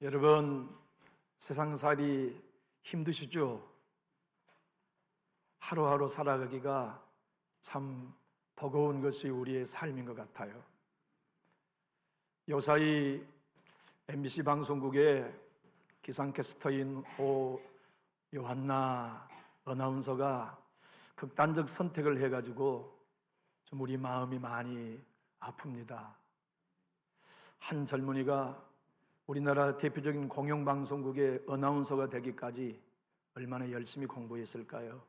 여러분, 세상살이 힘드시죠? 하루하루 살아가기가 참 버거운 것이 우리의 삶인 것 같아요. 요사이 MBC 방송국의 기상캐스터인 요한나 아나운서가 극단적 선택을 해가지고 좀 우리 마음이 많이 아픕니다. 한 젊은이가 우리나라 대표적인 공영방송국의 아나운서가 되기까지 얼마나 열심히 공부했을까요?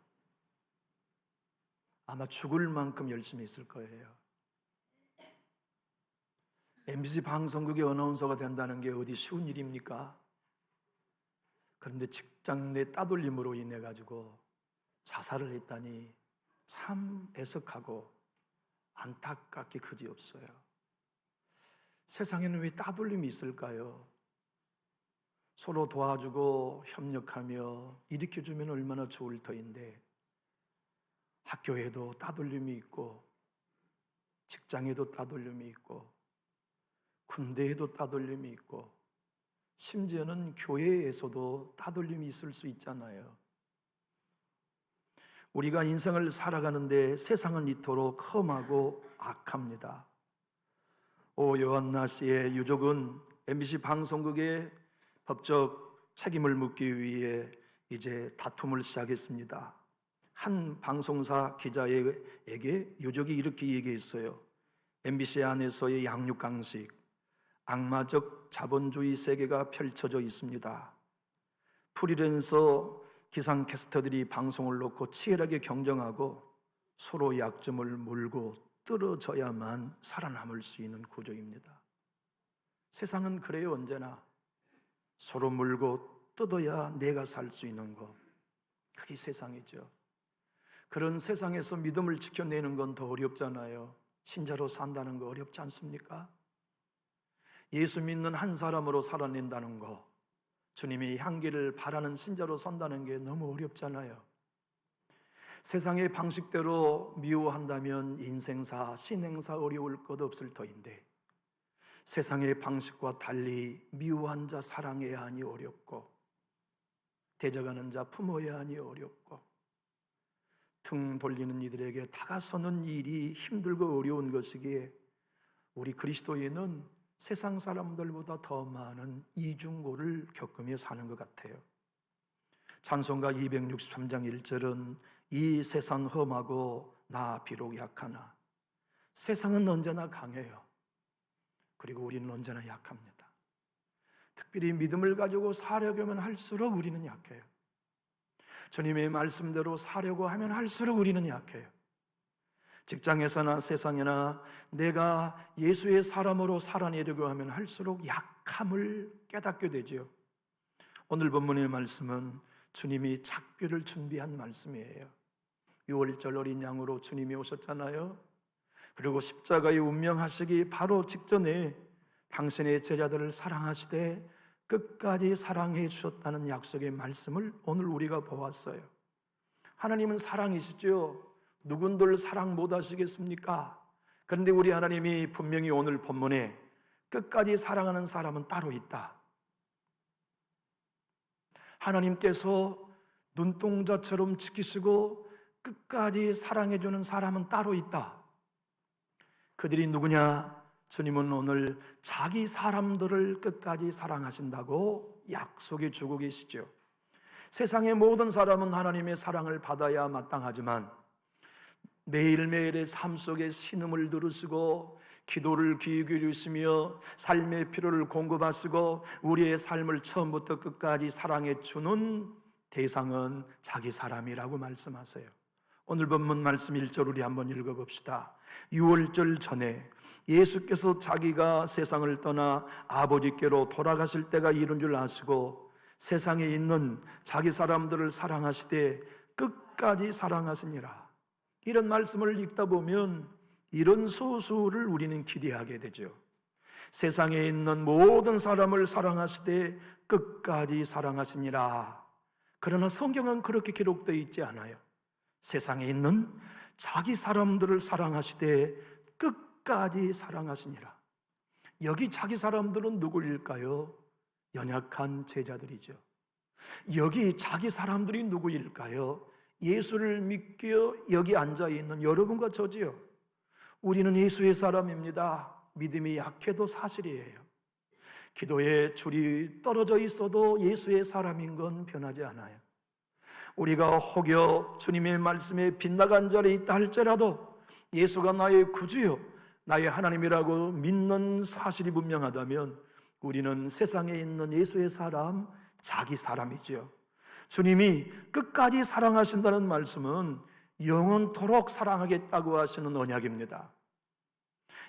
아마 죽을 만큼 열심히 했을 거예요. MBC 방송국의 아나운서가 된다는 게 어디 쉬운 일입니까? 그런데 직장 내 따돌림으로 인해 가지고 자살을 했다니 참 애석하고 안타깝게 그지없어요. 세상에는 왜 따돌림이 있을까요? 서로 도와주고 협력하며 일으켜주면 얼마나 좋을 터인데, 학교에도 따돌림이 있고 직장에도 따돌림이 있고 군대에도 따돌림이 있고 심지어는 교회에서도 따돌림이 있을 수 있잖아요. 우리가 인생을 살아가는데 세상은 이토록 험하고 악합니다. 요한나 씨의 유족은 MBC 방송국의 법적 책임을 묻기 위해 이제 다툼을 시작했습니다. 한 방송사 기자에게 유족이 이렇게 얘기했어요. MBC 안에서의 양육강식, 악마적 자본주의 세계가 펼쳐져 있습니다. 프리랜서 기상캐스터들이 방송을 놓고 치열하게 경쟁하고 서로 약점을 물고 떨어져야만 살아남을 수 있는 구조입니다. 세상은 그래요. 언제나 서로 물고 뜯어야 내가 살 수 있는 것, 그게 세상이죠. 그런 세상에서 믿음을 지켜내는 건 더 어렵잖아요. 신자로 산다는 거 어렵지 않습니까? 예수 믿는 한 사람으로 살아낸다는 거, 주님의 향기를 바라는 신자로 산다는 게 너무 어렵잖아요. 세상의 방식대로 미워한다면 인생사, 신행사 어려울 것 없을 터인데, 세상의 방식과 달리 미워한 자 사랑해야 하니 어렵고, 대적하는 자 품어야 하니 어렵고, 등 돌리는 이들에게 다가서는 일이 힘들고 어려운 것이기에 우리 그리스도인은 세상 사람들보다 더 많은 이중고를 겪으며 사는 것 같아요. 찬송가 263장 1절은 이 세상 험하고 나 비록 약하나, 세상은 언제나 강해요. 그리고 우리는 언제나 약합니다. 특별히 믿음을 가지고 살려고 하면 할수록 우리는 약해요. 주님의 말씀대로 사려고 하면 할수록 우리는 약해요. 직장에서나 세상에나 내가 예수의 사람으로 살아내려고 하면 할수록 약함을 깨닫게 되죠. 오늘 본문의 말씀은 주님이 작별을 준비한 말씀이에요. 6월절 어린 양으로 주님이 오셨잖아요. 그리고 십자가의 운명하시기 바로 직전에 당신의 제자들을 사랑하시되 끝까지 사랑해 주셨다는 약속의 말씀을 오늘 우리가 보았어요. 하나님은 사랑이시죠. 누군들 사랑 못 하시겠습니까? 그런데 우리 하나님이 분명히 오늘 본문에 끝까지 사랑하는 사람은 따로 있다. 하나님께서 눈동자처럼 지키시고 끝까지 사랑해주는 사람은 따로 있다. 그들이 누구냐? 주님은 오늘 자기 사람들을 끝까지 사랑하신다고 약속해 주고 계시죠. 세상의 모든 사람은 하나님의 사랑을 받아야 마땅하지만 매일매일의 삶 속에 신음을 들으시고 기도를 귀 기울이시며 삶의 필요를 공급하시고 우리의 삶을 처음부터 끝까지 사랑해 주는 대상은 자기 사람이라고 말씀하세요. 오늘 본문 말씀 1절 우리 한번 읽어봅시다. 6월절 전에 예수께서 자기가 세상을 떠나 아버지께로 돌아가실 때가 이른 줄 아시고 세상에 있는 자기 사람들을 사랑하시되 끝까지 사랑하시니라. 이런 말씀을 읽다 보면 이런 소수를 우리는 기대하게 되죠. 세상에 있는 모든 사람을 사랑하시되 끝까지 사랑하시니라. 그러나 성경은 그렇게 기록되어 있지 않아요. 세상에 있는 자기 사람들을 사랑하시되 끝까지 사랑하시니라. 여기 자기 사람들은 누구일까요? 연약한 제자들이죠. 여기 자기 사람들이 누구일까요? 예수를 믿고 여기 앉아있는 여러분과 저지요. 우리는 예수의 사람입니다. 믿음이 약해도 사실이에요. 기도에 줄이 떨어져 있어도 예수의 사람인 건 변하지 않아요. 우리가 혹여 주님의 말씀에 빗나간 자리에 있다 할지라도 예수가 나의 구주요 나의 하나님이라고 믿는 사실이 분명하다면 우리는 세상에 있는 예수의 사람, 자기 사람이지요. 주님이 끝까지 사랑하신다는 말씀은 영원토록 사랑하겠다고 하시는 언약입니다.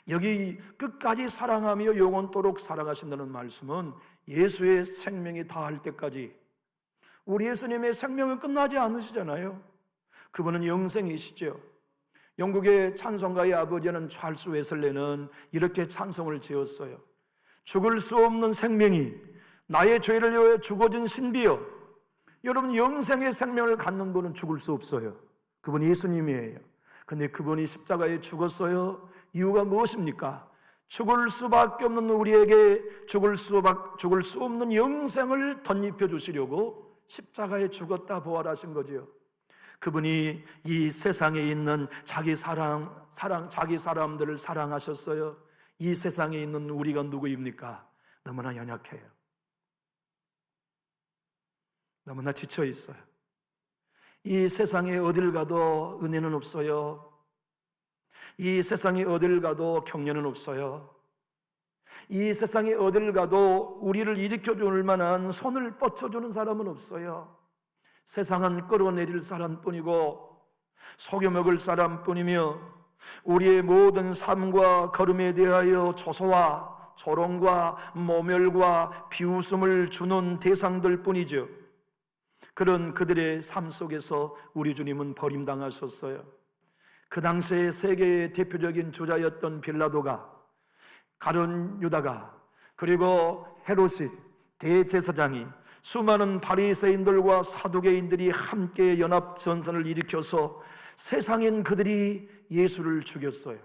여기 끝까지 사랑하며 영원토록 사랑하신다는 말씀은 예수의 생명이 다할 때까지, 우리 예수님의 생명은 끝나지 않으시잖아요. 그분은 영생이시죠. 영국의 찬송가의 아버지는 찰스 웨슬레는 이렇게 찬송을 지었어요. 죽을 수 없는 생명이 나의 죄를 위해 죽어진 신비여. 여러분, 영생의 생명을 갖는 분은 죽을 수 없어요. 그분이 예수님이에요. 근데 그분이 십자가에 죽었어요. 이유가 무엇입니까? 죽을 수밖에 없는 우리에게 죽을 수 없는 영생을 덧입혀 주시려고 십자가에 죽었다 부활하신 거지요. 그분이 이 세상에 있는 자기 사람들을 사랑하셨어요. 이 세상에 있는 우리가 누구입니까? 너무나 연약해요. 너무나 지쳐 있어요. 이 세상에 어딜 가도 은혜는 없어요. 이 세상에 어딜 가도 격려는 없어요. 이 세상에 어딜 가도 우리를 일으켜줄 만한 손을 뻗쳐주는 사람은 없어요. 세상은 끌어내릴 사람뿐이고 속여먹을 사람뿐이며 우리의 모든 삶과 걸음에 대하여 조소와 조롱과 모멸과 비웃음을 주는 대상들 뿐이죠. 그런 그들의 삶 속에서 우리 주님은 버림당하셨어요. 그 당시에 세계의 대표적인 주자였던 빌라도가, 가룟 유다가, 그리고 헤롯이, 대제사장이, 수많은 바리새인들과 사두개인들이 함께 연합 전선을 일으켜서 세상인 그들이 예수를 죽였어요.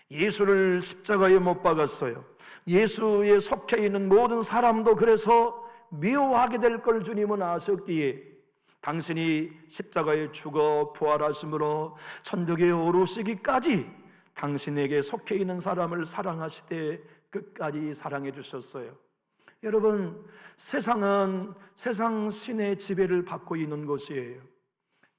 예수를 십자가에 못 박았어요. 예수에 속해 있는 모든 사람도 그래서 미워하게 될 걸 주님은 아셨기에 당신이 십자가에 죽어 부활하심으로 천국에 오르시기까지 당신에게 속해 있는 사람을 사랑하시되 끝까지 사랑해 주셨어요. 여러분, 세상은 세상 신의 지배를 받고 있는 곳이에요.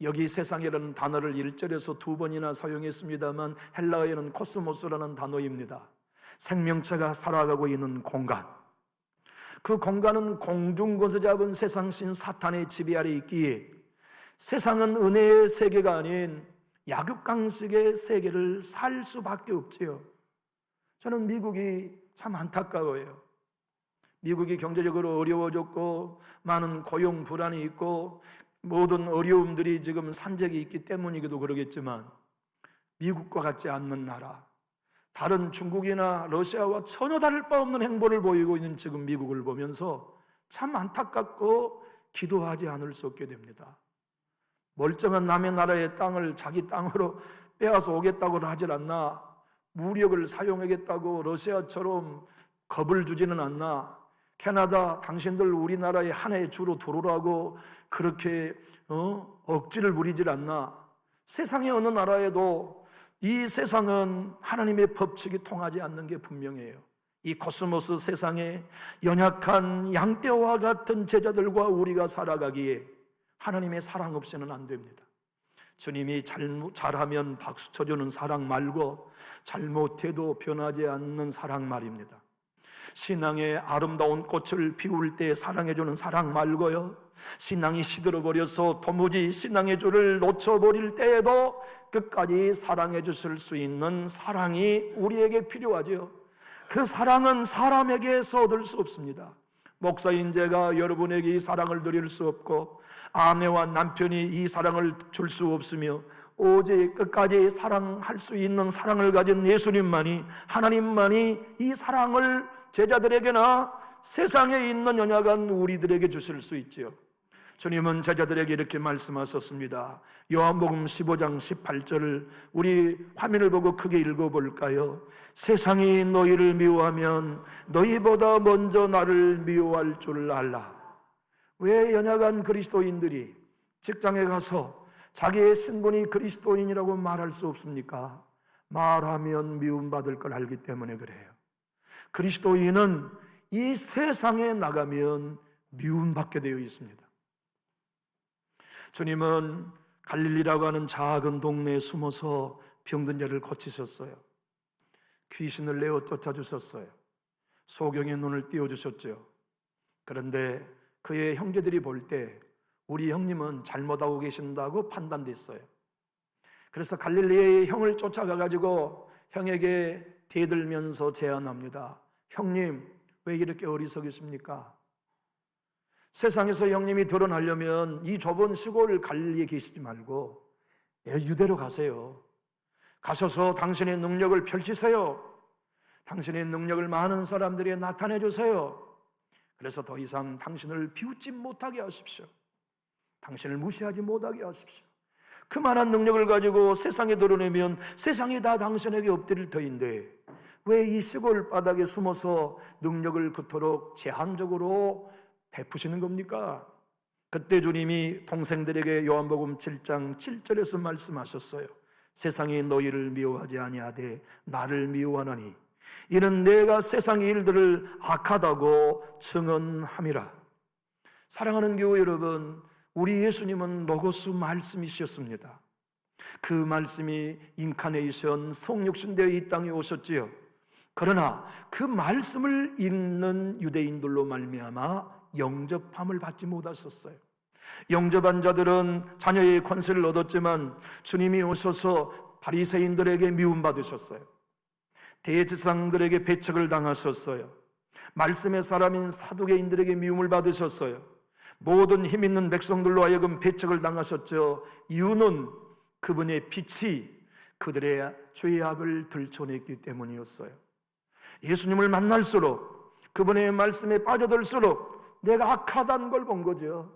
여기 세상이라는 단어를 1절에서 2번이나 사용했습니다만 헬라어에는 코스모스라는 단어입니다. 생명체가 살아가고 있는 공간. 그 공간은 공중권세 잡은 세상신 사탄의 지배 아래 있기에 세상은 은혜의 세계가 아닌 약육강식의 세계를 살 수밖에 없지요. 저는 미국이 참 안타까워요. 미국이 경제적으로 어려워졌고 많은 고용 불안이 있고 모든 어려움들이 지금 산적이 있기 때문이기도 그러겠지만 미국과 같지 않는 나라, 다른 중국이나 러시아와 전혀 다를 바 없는 행보를 보이고 있는 지금 미국을 보면서 참 안타깝고 기도하지 않을 수 없게 됩니다. 멀쩡한 남의 나라의 땅을 자기 땅으로 빼앗아 오겠다고 하질 않나, 무력을 사용하겠다고 러시아처럼 겁을 주지는 않나, 캐나다 당신들 우리나라에 하나의 주로 들어오라고 그렇게 억지를 부리질 않나. 세상의 어느 나라에도 이 세상은 하나님의 법칙이 통하지 않는 게 분명해요. 이 코스모스 세상에 연약한 양떼와 같은 제자들과 우리가 살아가기에 하나님의 사랑 없이는 안 됩니다. 주님이 잘하면 박수 쳐주는 사랑 말고 잘못해도 변하지 않는 사랑 말입니다. 신앙의 아름다운 꽃을 피울 때 사랑해주는 사랑 말고요, 신앙이 시들어버려서 도무지 신앙의 줄을 놓쳐버릴 때에도 끝까지 사랑해 주실 수 있는 사랑이 우리에게 필요하죠. 그 사랑은 사람에게서 얻을 수 없습니다. 목사인 제가 여러분에게 이 사랑을 드릴 수 없고 아내와 남편이 이 사랑을 줄 수 없으며 오직 끝까지 사랑할 수 있는 사랑을 가진 예수님만이, 하나님만이 이 사랑을 제자들에게나 세상에 있는 연약한 우리들에게 주실 수 있지요. 주님은 제자들에게 이렇게 말씀하셨습니다. 요한복음 15장 18절을 우리 화면을 보고 크게 읽어볼까요? 세상이 너희를 미워하면 너희보다 먼저 나를 미워할 줄 알라. 왜 연약한 그리스도인들이 직장에 가서 자기의 신분이 그리스도인이라고 말할 수 없습니까? 말하면 미움받을 걸 알기 때문에 그래요. 그리스도인은 이 세상에 나가면 미움받게 되어 있습니다. 주님은 갈릴리라고 하는 작은 동네에 숨어서 병든 자를 고치셨어요. 귀신을 내어 쫓아주셨어요. 소경의 눈을 띄워주셨죠. 그런데 그의 형제들이 볼 때 우리 형님은 잘못하고 계신다고 판단됐어요. 그래서 갈릴리의 형을 쫓아가가지고 형에게 대들면서 제안합니다. 형님, 왜 이렇게 어리석으십니까? 세상에서 형님이 드러나려면 이 좁은 시골 갈릴리에 계시지 말고 유대로 가세요. 가셔서 당신의 능력을 펼치세요. 당신의 능력을 많은 사람들에게 나타내 주세요. 그래서 더 이상 당신을 비웃지 못하게 하십시오. 당신을 무시하지 못하게 하십시오. 그만한 능력을 가지고 세상에 드러내면 세상이 다 당신에게 엎드릴 터인데 왜 이 시골 바닥에 숨어서 능력을 그토록 제한적으로 베푸시는 겁니까? 그때 주님이 동생들에게 요한복음 7장 7절에서 말씀하셨어요. 세상이 너희를 미워하지 아니하되 나를 미워하나니 이는 내가 세상의 일들을 악하다고 증언함이라. 사랑하는 교회 여러분, 우리 예수님은 로고스 말씀이셨습니다. 그 말씀이 인카네이션 성육신되어 이 땅에 오셨지요. 그러나 그 말씀을 읽는 유대인들로 말미암아 영접함을 받지 못하셨어요. 영접한 자들은 자녀의 권세를 얻었지만 주님이 오셔서 바리새인들에게 미움받으셨어요. 대제사장들에게 배척을 당하셨어요. 말씀의 사람인 사두개인들에게 미움을 받으셨어요. 모든 힘 있는 백성들로 하여금 배척을 당하셨죠. 이유는 그분의 빛이 그들의 죄악을 들춰냈기 때문이었어요. 예수님을 만날수록 그분의 말씀에 빠져들수록 내가 악하다는 걸 본 거죠.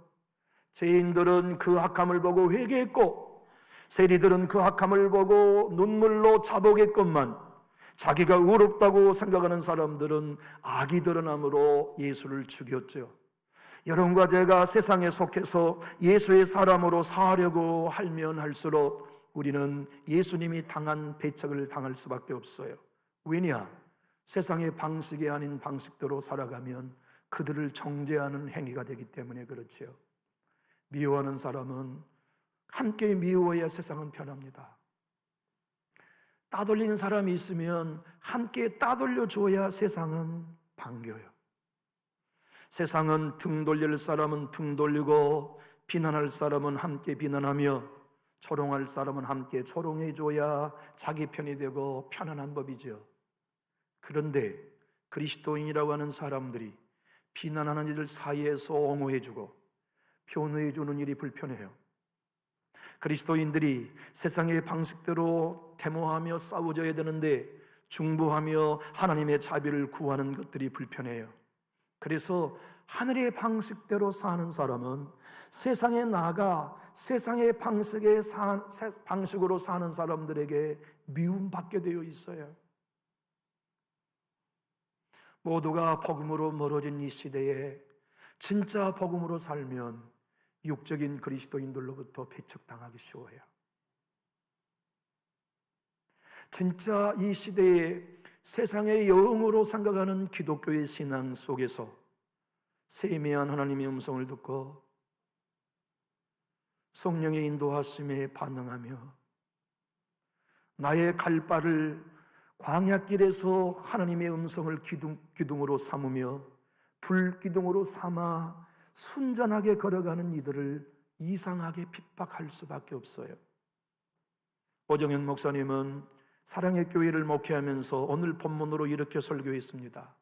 죄인들은 그 악함을 보고 회개했고 세리들은 그 악함을 보고 눈물로 자복했건만 자기가 의롭다고 생각하는 사람들은 악이 드러남으로 예수를 죽였죠. 여러분과 제가 세상에 속해서 예수의 사람으로 사려고 하면 할수록 우리는 예수님이 당한 배척을 당할 수밖에 없어요. 왜냐? 세상의 방식이 아닌 방식대로 살아가면 그들을 정죄하는 행위가 되기 때문에 그렇죠. 미워하는 사람은 함께 미워해야 세상은 편합니다. 따돌리는 사람이 있으면 함께 따돌려 줘야 세상은 반겨요. 세상은 등 돌릴 사람은 등 돌리고 비난할 사람은 함께 비난하며 조롱할 사람은 함께 조롱해 줘야 자기 편이 되고 편안한 법이죠. 그런데 그리스도인이라고 하는 사람들이 비난하는 이들 사이에서 옹호해 주고 변호해 주는 일이 불편해요. 그리스도인들이 세상의 방식대로 데모하며 싸워져야 되는데 중보하며 하나님의 자비를 구하는 것들이 불편해요. 그래서 하늘의 방식대로 사는 사람은 세상에 나가 세상의 방식으로 사는 사람들에게 미움받게 되어 있어요. 모두가 복음으로 멀어진 이 시대에 진짜 복음으로 살면 육적인 그리스도인들로부터 배척당하기 쉬워요. 진짜 이 시대에 세상의 영으로 생각하는 기독교의 신앙 속에서 세미한 하나님의 음성을 듣고 성령의 인도하심에 반응하며 나의 갈 바를 광야길에서 하나님의 음성을 기둥으로 삼으며 불기둥으로 삼아 순전하게 걸어가는 이들을 이상하게 핍박할 수밖에 없어요. 오정현 목사님은 사랑의 교회를 목회하면서 오늘 본문으로 이렇게 설교했습니다.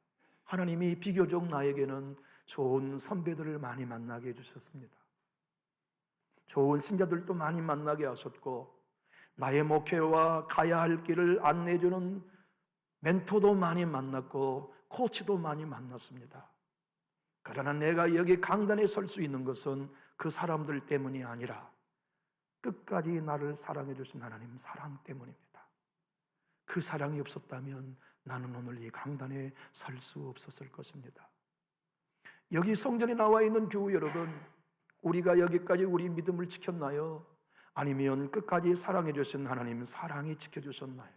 하나님이 비교적 나에게는 좋은 선배들을 많이 만나게 해주셨습니다. 좋은 신자들도 많이 만나게 하셨고 나의 목회와 가야 할 길을 안내해주는 멘토도 많이 만났고 코치도 많이 만났습니다. 그러나 내가 여기 강단에 설 수 있는 것은 그 사람들 때문이 아니라 끝까지 나를 사랑해 주신 하나님 사랑 때문입니다. 그 사랑이 없었다면 나는 오늘 이 강단에 설 수 없었을 것입니다. 여기 성전에 나와 있는 교우 여러분, 우리가 여기까지 우리 믿음을 지켰나요? 아니면 끝까지 사랑해 주신 하나님 사랑이 지켜주셨나요?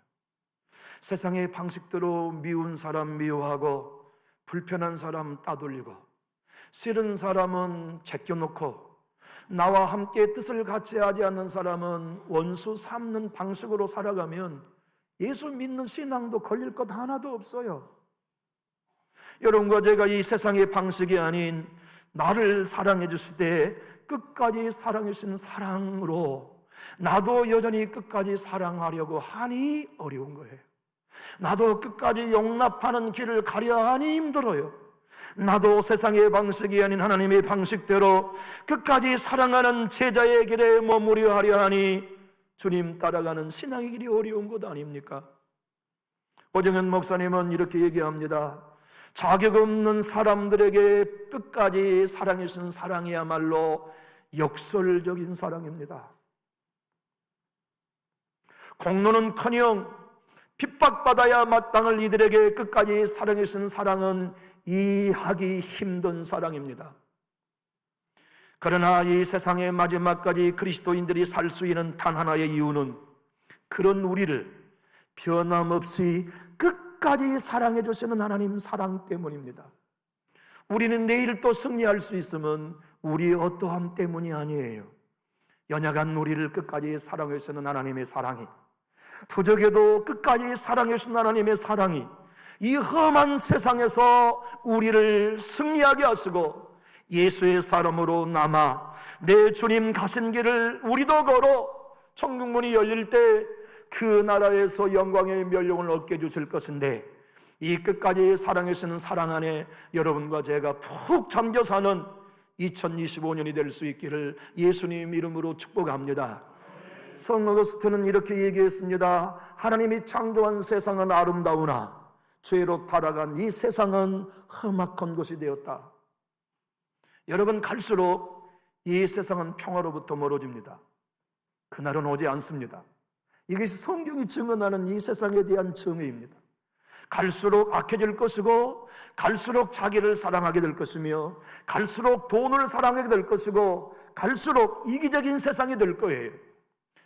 세상의 방식대로 미운 사람 미워하고 불편한 사람 따돌리고 싫은 사람은 제껴놓고 나와 함께 뜻을 같이 하지 않는 사람은 원수 삼는 방식으로 살아가면 예수 믿는 신앙도 걸릴 것 하나도 없어요. 여러분과 제가 이 세상의 방식이 아닌 나를 사랑해 주실 때 끝까지 사랑해 주시는 사랑으로 나도 여전히 끝까지 사랑하려고 하니 어려운 거예요. 나도 끝까지 용납하는 길을 가려 하니 힘들어요. 나도 세상의 방식이 아닌 하나님의 방식대로 끝까지 사랑하는 제자의 길에 머무려 하려 하니 주님 따라가는 신앙의 길이 어려운 것 아닙니까? 오정현 목사님은 이렇게 얘기합니다. 자격 없는 사람들에게 끝까지 사랑해 주신 사랑이야말로 역설적인 사랑입니다. 공로는커녕 핍박받아야 마땅할 이들에게 끝까지 사랑해 주신 사랑은 이해하기 힘든 사랑입니다. 그러나 이 세상의 마지막까지 그리스도인들이 살 수 있는 단 하나의 이유는 그런 우리를 변함없이 끝까지 사랑해 주시는 하나님 사랑 때문입니다. 우리는 내일 또 승리할 수 있으면 우리의 어떠함 때문이 아니에요. 연약한 우리를 끝까지 사랑해 주시는 하나님의 사랑이, 부족해도 끝까지 사랑해 주시는 하나님의 사랑이 이 험한 세상에서 우리를 승리하게 하시고 예수의 사람으로 남아 내 주님 가신 길을 우리도 걸어 천국문이 열릴 때 그 나라에서 영광의 멸용을 얻게 주실 것인데, 이 끝까지 사랑해 주시는 사랑 안에 여러분과 제가 푹 잠겨 사는 2025년이 될 수 있기를 예수님 이름으로 축복합니다. 성 어거스틴은 이렇게 얘기했습니다. 하나님이 창조한 세상은 아름다우나 죄로 타락한 이 세상은 험악한 곳이 되었다. 여러분, 갈수록 이 세상은 평화로부터 멀어집니다. 그날은 오지 않습니다. 이것이 성경이 증언하는 이 세상에 대한 정의입니다. 갈수록 악해질 것이고, 갈수록 자기를 사랑하게 될 것이며, 갈수록 돈을 사랑하게 될 것이고, 갈수록 이기적인 세상이 될 거예요.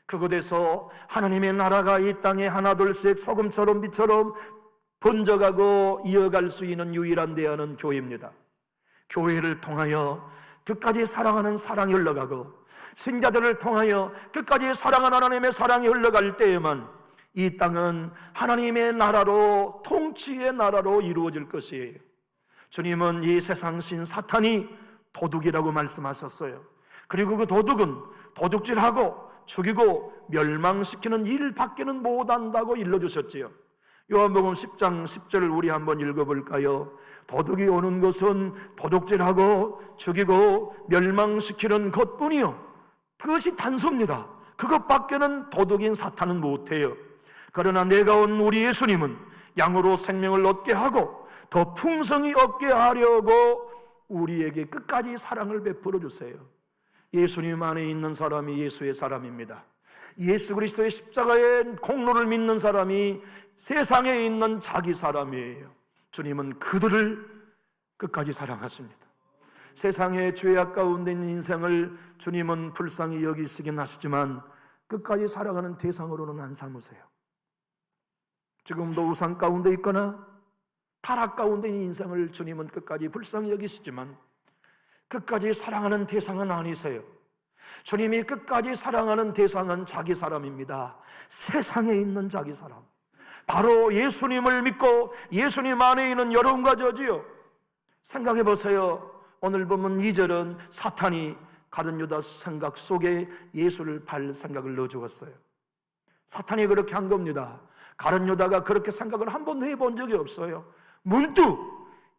그곳에서 하나님의 나라가 이 땅에 하나둘씩 소금처럼 빛처럼 번져가고 이어갈 수 있는 유일한 대안은 교회입니다. 교회를 통하여 끝까지 사랑하는 사랑이 흘러가고, 신자들을 통하여 끝까지 사랑하는 하나님의 사랑이 흘러갈 때에만 이 땅은 하나님의 나라로, 통치의 나라로 이루어질 것이에요. 주님은 이 세상 신 사탄이 도둑이라고 말씀하셨어요. 그리고 그 도둑은 도둑질하고 죽이고 멸망시키는 일밖에는 못한다고 일러주셨지요. 요한복음 10장 10절을 우리 한번 읽어볼까요? 도둑이 오는 것은 도둑질하고 죽이고 멸망시키는 것뿐이요, 그것이 단서입니다. 그것밖에는 도둑인 사탄은 못해요. 그러나 내가 온 우리 예수님은 양으로 생명을 얻게 하고 더 풍성히 얻게 하려고 우리에게 끝까지 사랑을 베풀어 주세요. 예수님 안에 있는 사람이 예수의 사람입니다. 예수 그리스도의 십자가의 공로를 믿는 사람이 세상에 있는 자기 사람이에요. 주님은 그들을 끝까지 사랑하십니다. 세상의 죄악 가운데 있는 인생을 주님은 불쌍히 여기시긴 하시지만 끝까지 살아가는 대상으로는 안 삼으세요. 지금도 우상 가운데 있거나 타락 가운데 있는 인생을 주님은 끝까지 불쌍히 여기시지만 끝까지 사랑하는 대상은 아니세요. 주님이 끝까지 사랑하는 대상은 자기 사람입니다. 세상에 있는 자기 사람, 바로 예수님을 믿고 예수님 안에 있는 여러분과 저지요. 생각해 보세요. 오늘 보면 2절은 사탄이 가룟 유다 생각 속에 예수를 팔 생각을 넣어주었어요. 사탄이 그렇게 한 겁니다. 가룟 유다가 그렇게 생각을 한 번도 해본 적이 없어요. 문득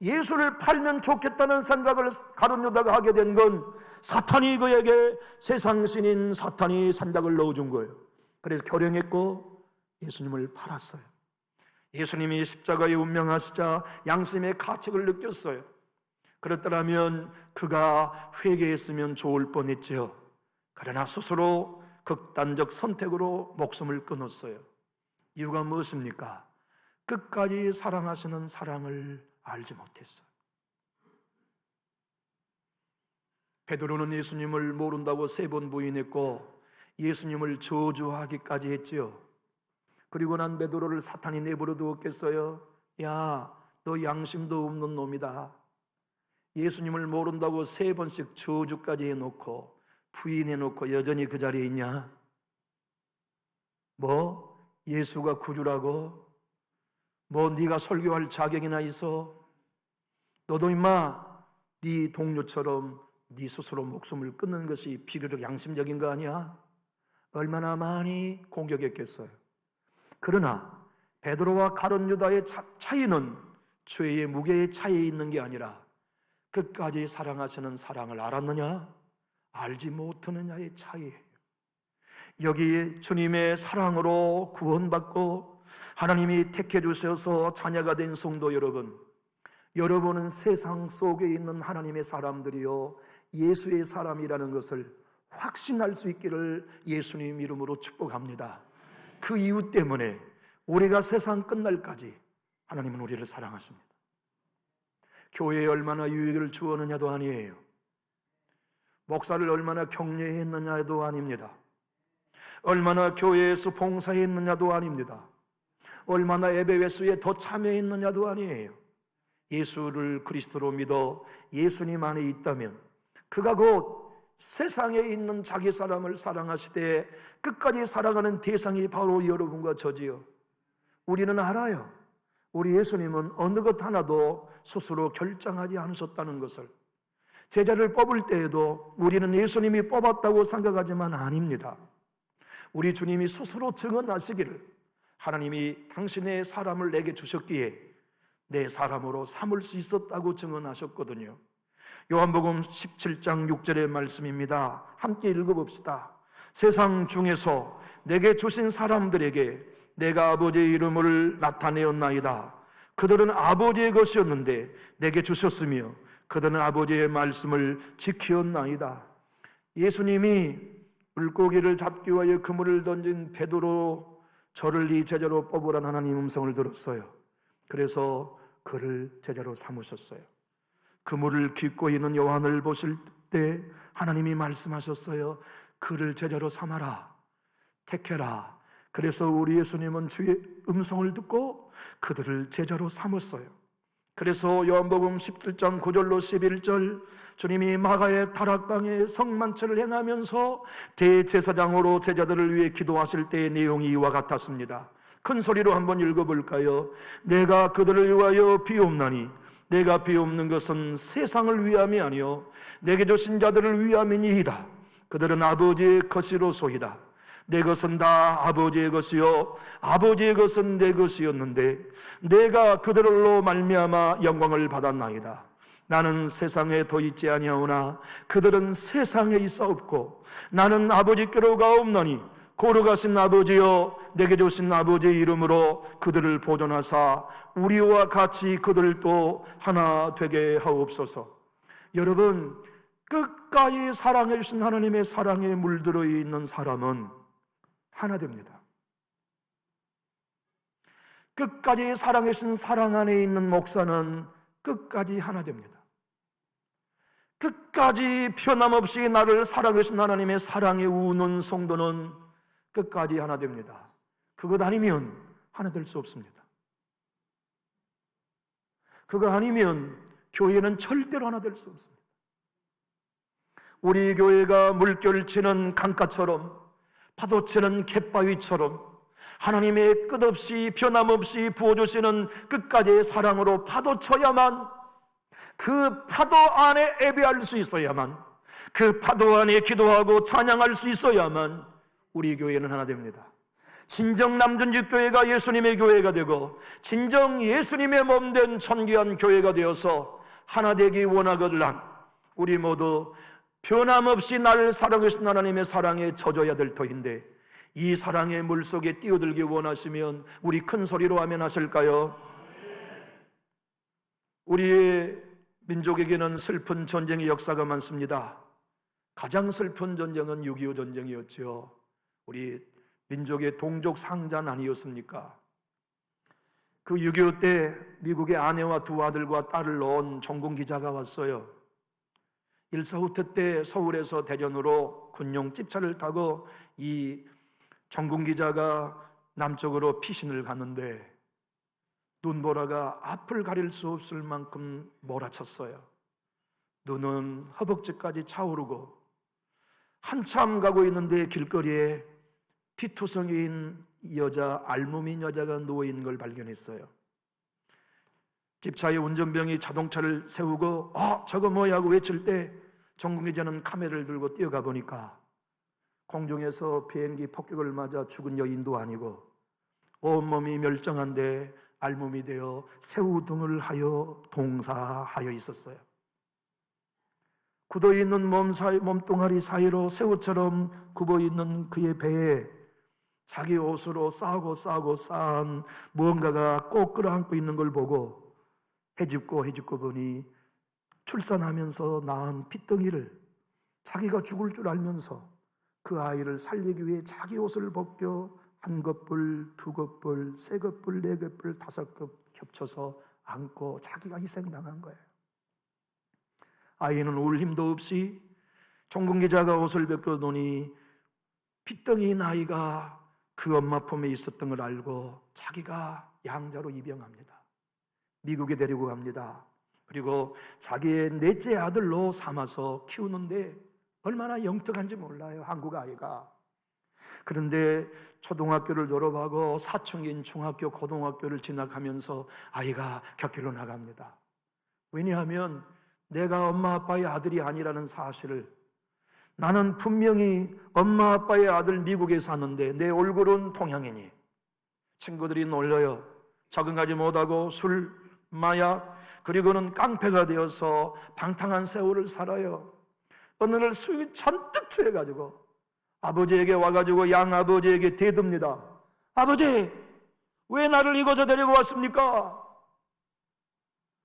예수를 팔면 좋겠다는 생각을 가룟 유다가 하게 된 건 사탄이 그에게, 세상신인 사탄이 생각을 넣어준 거예요. 그래서 결행했고 예수님을 팔았어요. 예수님이 십자가에 운명하시자 양심의 가책을 느꼈어요. 그렇더라면 그가 회개했으면 좋을 뻔했지요. 그러나 스스로 극단적 선택으로 목숨을 끊었어요. 이유가 무엇입니까? 끝까지 사랑하시는 사랑을 알지 못했어요. 베드로는 예수님을 모른다고 3번 부인했고 예수님을 저주하기까지 했지요. 그리고 난 베드로를 사탄이 내버려 두었겠어요? 야, 너 양심도 없는 놈이다. 예수님을 모른다고 3번씩 저주까지 해놓고 부인해놓고 여전히 그 자리에 있냐? 뭐? 예수가 구주라고? 뭐 네가 설교할 자격이나 있어? 너도 임마 네 동료처럼 네 스스로 목숨을 끊는 것이 비교적 양심적인 거 아니야? 얼마나 많이 공격했겠어요. 그러나 베드로와 가룟 유다의 차이는 죄의 무게의 차이에 있는 게 아니라 끝까지 사랑하시는 사랑을 알았느냐 알지 못하느냐의 차이예요. 여기 주님의 사랑으로 구원받고 하나님이 택해 주셔서 자녀가 된 성도 여러분, 여러분은 세상 속에 있는 하나님의 사람들이요 예수의 사람이라는 것을 확신할 수 있기를 예수님 이름으로 축복합니다. 그 이유 때문에 우리가 세상 끝날까지 하나님은 우리를 사랑하십니다. 교회에 얼마나 유익을 주었느냐도 아니에요. 목사를 얼마나 격려했느냐도 아닙니다. 얼마나 교회에서 봉사했느냐도 아닙니다. 얼마나 예배 횟수에 더 참여했느냐도 아니에요. 예수를 그리스도로 믿어 예수님 안에 있다면 그가 곧 세상에 있는 자기 사람을 사랑하시되 끝까지 사랑하는 대상이 바로 여러분과 저지요. 우리는 알아요. 우리 예수님은 어느 것 하나도 스스로 결정하지 않으셨다는 것을. 제자를 뽑을 때에도 우리는 예수님이 뽑았다고 생각하지만 아닙니다. 우리 주님이 스스로 증언하시기를 하나님이 당신의 사람을 내게 주셨기에 내 사람으로 삼을 수 있었다고 증언하셨거든요. 요한복음 17장 6절의 말씀입니다. 함께 읽어봅시다. 세상 중에서 내게 주신 사람들에게 내가 아버지의 이름을 나타내었나이다. 그들은 아버지의 것이었는데 내게 주셨으며 그들은 아버지의 말씀을 지키었나이다. 예수님이 물고기를 잡기 위하여 그물을 던진 베드로, 저를 네 제자로 뽑으라는 하나님 음성을 들었어요. 그래서 그를 제자로 삼으셨어요. 그물을 깃고 있는 요한을 보실 때 하나님이 말씀하셨어요. 그를 제자로 삼아라, 택해라. 그래서 우리 예수님은 주의 음성을 듣고 그들을 제자로 삼았어요. 그래서 요한복음 17장 9절로 11절 주님이 마가의 다락방에 성만찬을 행하면서 대제사장으로 제자들을 위해 기도하실 때의 내용이 이와 같았습니다. 큰 소리로 한번 읽어볼까요? 내가 그들을 위하여 비옵나니 내가 비옵는 것은 세상을 위함이 아니요 내게 주신 자들을 위함이니이다. 그들은 아버지의 것이로소이다. 내 것은 다 아버지의 것이요 아버지의 것은 내 것이었는데 내가 그들로 말미암아 영광을 받았나이다. 나는 세상에 더 있지 아니하오나 그들은 세상에 있사옵고 나는 아버지께로 가옵나니 거룩하신 아버지여 내게 주신 아버지의 이름으로 그들을 보존하사 우리와 같이 그들도 하나 되게 하옵소서. 여러분, 끝까지 사랑해 주신 하나님의 사랑에 물들어 있는 사람은 하나 됩니다. 끝까지 사랑해 주신 사랑 안에 있는 목사는 끝까지 하나 됩니다. 끝까지 변함없이 나를 사랑해 주신 하나님의 사랑에 우는 성도는 끝까지 하나 됩니다. 그것 아니면 하나 될 수 없습니다. 그거 아니면 교회는 절대로 하나 될 수 없습니다. 우리 교회가 물결치는 강가처럼 파도치는 갯바위처럼 하나님의 끝없이 변함없이 부어주시는 끝까지의 사랑으로 파도쳐야만, 그 파도 안에 예배할 수 있어야만, 그 파도 안에 기도하고 찬양할 수 있어야만 우리 교회는 하나 됩니다. 진정 남준직 교회가 예수님의 교회가 되고 진정 예수님의 몸된 존귀한 교회가 되어서 하나 되기 원하거든 우리 모두 변함없이 나를 사랑하신 하나님의 사랑에 젖어야 될 터인데, 이 사랑의 물속에 뛰어들기 원하시면 우리 큰 소리로 아멘 하실까요? 우리의 민족에게는 슬픈 전쟁의 역사가 많습니다. 가장 슬픈 전쟁은 6.25 전쟁이었죠. 우리 민족의 동족 상잔 아니었습니까? 그 6.25 때 미국의 아내와 두 아들과 딸을 놓은 종군 기자가 왔어요. 일사후퇴 때 서울에서 대전으로 군용 찝차를 타고 이 종군 기자가 남쪽으로 피신을 갔는데 눈보라가 앞을 가릴 수 없을 만큼 몰아쳤어요. 눈은 허벅지까지 차오르고 한참 가고 있는데 길거리에 피투성이인 여자, 알몸인 여자가 누워있는 걸 발견했어요. 집차의 운전병이 자동차를 세우고 저거 뭐야 하고 외칠 때 종군기자는 카메라를 들고 뛰어가 보니까 공중에서 비행기 폭격을 맞아 죽은 여인도 아니고 온몸이 멸정한데 알몸이 되어 새우등을 하여 동사하여 있었어요. 굳어있는 몸뚱아리 사이로 새우처럼 굽어있는 그의 배에 자기 옷으로 싸고 쌓은 무언가가 꼭 끌어안고 있는 걸 보고 헤집고 보니 출산하면서 낳은 핏덩이를 자기가 죽을 줄 알면서 그 아이를 살리기 위해 자기 옷을 벗겨 한 겉불, 두 겉불, 세 겉불, 네 겉불, 다섯 겹 겹쳐서 안고 자기가 희생당한 거예요. 아이는 울 힘도 없이 종군 기자가 옷을 벗겨놓으니 핏덩이인 아이가 그 엄마 품에 있었던 걸 알고 자기가 양자로 입양합니다. 미국에 데리고 갑니다. 그리고 자기의 넷째 아들로 삼아서 키우는데 얼마나 영특한지 몰라요, 한국 아이가. 그런데 초등학교를 졸업하고 사춘기인 중학교, 고등학교를 진학하면서 아이가 격길로 나갑니다. 왜냐하면 내가 엄마 아빠의 아들이 아니라는 사실을, 나는 분명히 엄마 아빠의 아들 미국에 사는데 내 얼굴은 동양인이. 친구들이 놀려요. 적응하지 못하고 술, 마약, 그리고는 깡패가 되어서 방탕한 세월을 살아요. 어느 날 술이 잔뜩 취해가지고 아버지에게 와가지고 양아버지에게 대듭니다. 아버지, 왜 나를 이곳에 데리고 왔습니까?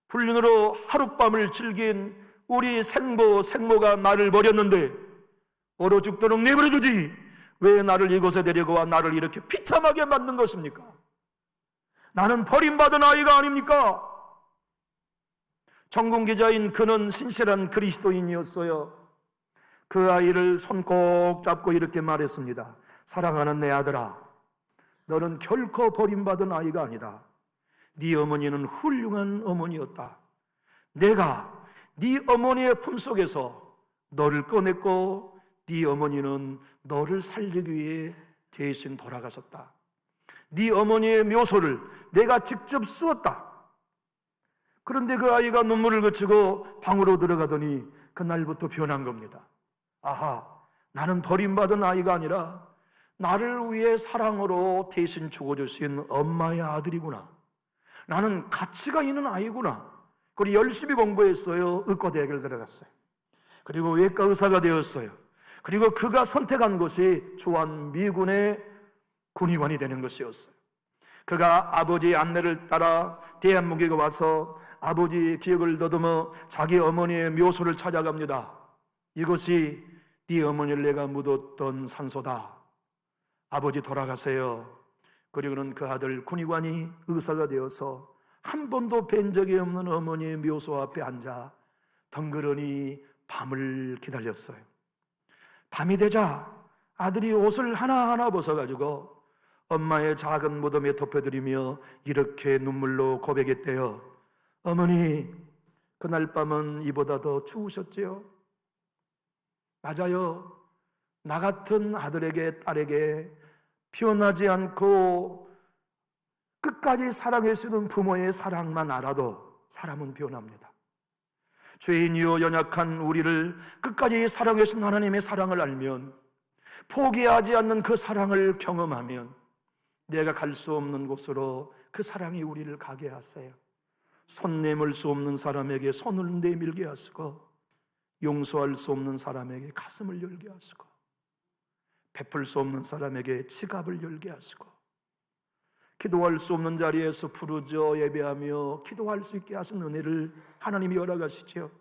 불륜으로 하룻밤을 즐긴 우리 생모가 나를 버렸는데 얼어 죽도록 내버려두지 왜 나를 이곳에 데리고 와 나를 이렇게 비참하게 만든 것입니까? 나는 버림받은 아이가 아닙니까? 종군 기자인 그는 신실한 그리스도인이었어요. 그 아이를 손 꼭 잡고 이렇게 말했습니다. 사랑하는 내 아들아, 너는 결코 버림받은 아이가 아니다. 네 어머니는 훌륭한 어머니였다. 내가 네 어머니의 품속에서 너를 꺼냈고 네 어머니는 너를 살리기 위해 대신 돌아가셨다. 네 어머니의 묘소를 내가 직접 쓰었다. 그런데 그 아이가 눈물을 그치고 방으로 들어가더니 그날부터 변한 겁니다. 아하, 나는 버림받은 아이가 아니라 나를 위해 사랑으로 대신 죽어주신 엄마의 아들이구나. 나는 가치가 있는 아이구나. 그리고 열심히 공부했어요. 의과대학을 들어갔어요. 그리고 외과 의사가 되었어요. 그리고 그가 선택한 것이 주한미군의 군의관이 되는 것이었어요. 그가 아버지의 안내를 따라 대한민국에 와서 아버지의 기억을 더듬어 자기 어머니의 묘소를 찾아갑니다. 이것이 네 어머니를 내가 묻었던 산소다. 아버지 돌아가세요. 그리고는 그 아들 군의관이 의사가 되어서 한 번도 뵌 적이 없는 어머니의 묘소 앞에 앉아 덩그러니 밤을 기다렸어요. 밤이 되자 아들이 옷을 하나하나 벗어가지고 엄마의 작은 무덤에 덮여드리며 이렇게 눈물로 고백했대요. 어머니, 그날 밤은 이보다 더 추우셨지요? 맞아요. 나 같은 아들에게, 딸에게 변하지 않고 끝까지 사랑해주는 부모의 사랑만 알아도 사람은 변합니다. 죄인이요 연약한 우리를 끝까지 사랑해주신 하나님의 사랑을 알면, 포기하지 않는 그 사랑을 경험하면 내가 갈 수 없는 곳으로 그 사랑이 우리를 가게 하세요. 손 내밀 수 없는 사람에게 손을 내밀게 하시고, 용서할 수 없는 사람에게 가슴을 열게 하시고, 베풀 수 없는 사람에게 지갑을 열게 하시고, 기도할 수 없는 자리에서 부르짖어 예배하며 기도할 수 있게 하신 은혜를 하나님이 허락하시죠.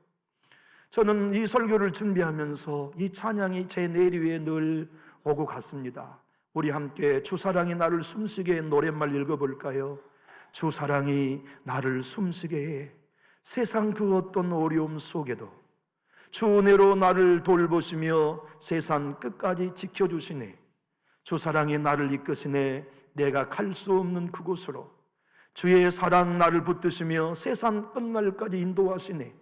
저는 이 설교를 준비하면서 이 찬양이 제 내리에 늘 오고 갔습니다. 우리 함께 주사랑이 나를 숨쉬게 해 노랫말 읽어볼까요? 주사랑이 나를 숨쉬게 해 세상 그 어떤 어려움 속에도 주 은혜로 나를 돌보시며 세상 끝까지 지켜주시네. 주사랑이 나를 이끄시네. 내가 갈 수 없는 그곳으로 주의 사랑 나를 붙드시며 세상 끝날까지 인도하시네.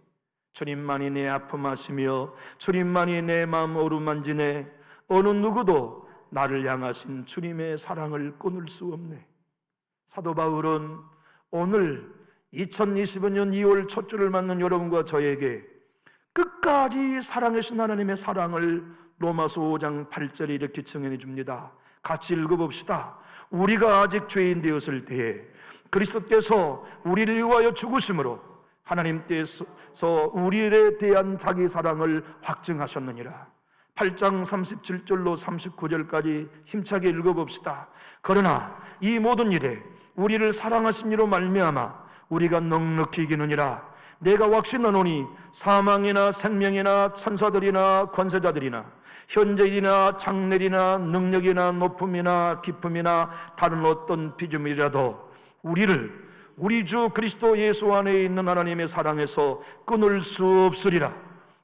주님만이 내 아픔 아시며 주님만이 내 마음 어루만지네. 어느 누구도 나를 향하신 주님의 사랑을 끊을 수 없네. 사도 바울은 오늘 2025년 2월 첫 주를 맞는 여러분과 저에게 끝까지 사랑하신 하나님의 사랑을 로마서 5장 8절에 이렇게 증언해 줍니다. 같이 읽어봅시다. 우리가 아직 죄인 되었을 때에 그리스도께서 우리를 위하여 죽으심으로 하나님께서 우리에 대한 자기 사랑을 확증하셨느니라. 8장 37절로 39절까지 힘차게 읽어봅시다. 그러나 이 모든 일에 우리를 사랑하신 이로 말미암아 우리가 넉넉히 이기느니라. 내가 확신하노니 사망이나 생명이나 천사들이나 권세자들이나 현재이나 장래이나 능력이나 높음이나 깊음이나 다른 어떤 비중이라도 우리를 우리 주 그리스도 예수 안에 있는 하나님의 사랑에서 끊을 수 없으리라.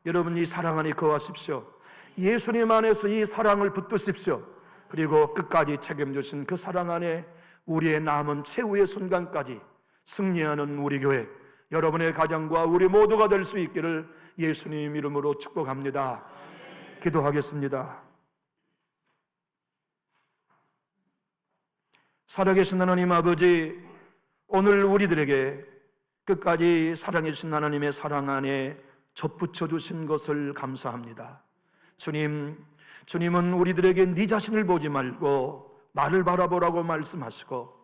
여러분, 이 사랑 안에 거하십시오. 예수님 안에서 이 사랑을 붙드십시오. 그리고 끝까지 책임주신 그 사랑 안에 우리의 남은 최후의 순간까지 승리하는 우리 교회, 여러분의 가정과 우리 모두가 될 수 있기를 예수님 이름으로 축복합니다. 기도하겠습니다. 살아계신 하나님 아버지, 오늘 우리들에게 끝까지 사랑해 주신 하나님의 사랑 안에 접붙여 주신 것을 감사합니다. 주님은 우리들에게 네 자신을 보지 말고 나를 바라보라고 말씀하시고,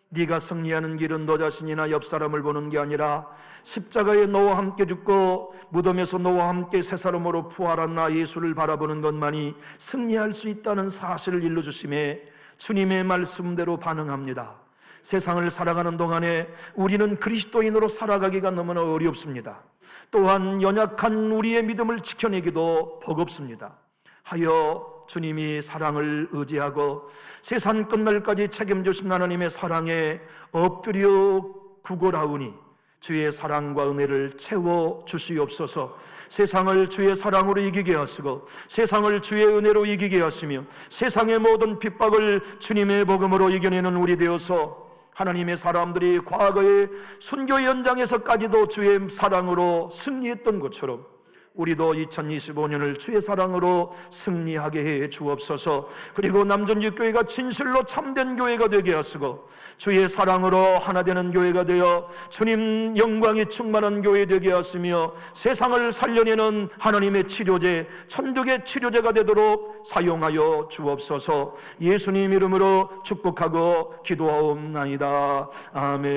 네가 승리하는 길은 너 자신이나 옆 사람을 보는 게 아니라 십자가에 너와 함께 죽고 무덤에서 너와 함께 새 사람으로 부활한 나 예수를 바라보는 것만이 승리할 수 있다는 사실을 일러주심에 주님의 말씀대로 반응합니다. 세상을 살아가는 동안에 우리는 그리스도인으로 살아가기가 너무나 어렵습니다. 또한 연약한 우리의 믿음을 지켜내기도 버겁습니다. 하여 주님이 사랑을 의지하고 세상 끝날까지 책임주신 하나님의 사랑에 엎드려 구걸하오니 주의 사랑과 은혜를 채워 주시옵소서. 세상을 주의 사랑으로 이기게 하시고 세상을 주의 은혜로 이기게 하시며 세상의 모든 핍박을 주님의 복음으로 이겨내는 우리 되어서 하나님의 사람들이 과거의 순교 현장에서까지도 주의 사랑으로 승리했던 것처럼 우리도 2025년을 주의 사랑으로 승리하게 해 주옵소서. 그리고 남전주교회가 진실로 참된 교회가 되게 하시고 주의 사랑으로 하나 되는 교회가 되어 주님 영광이 충만한 교회 되게 하시며 세상을 살려내는 하나님의 치료제, 천국의 치료제가 되도록 사용하여 주옵소서. 예수님 이름으로 축복하고 기도하옵나이다. 아멘.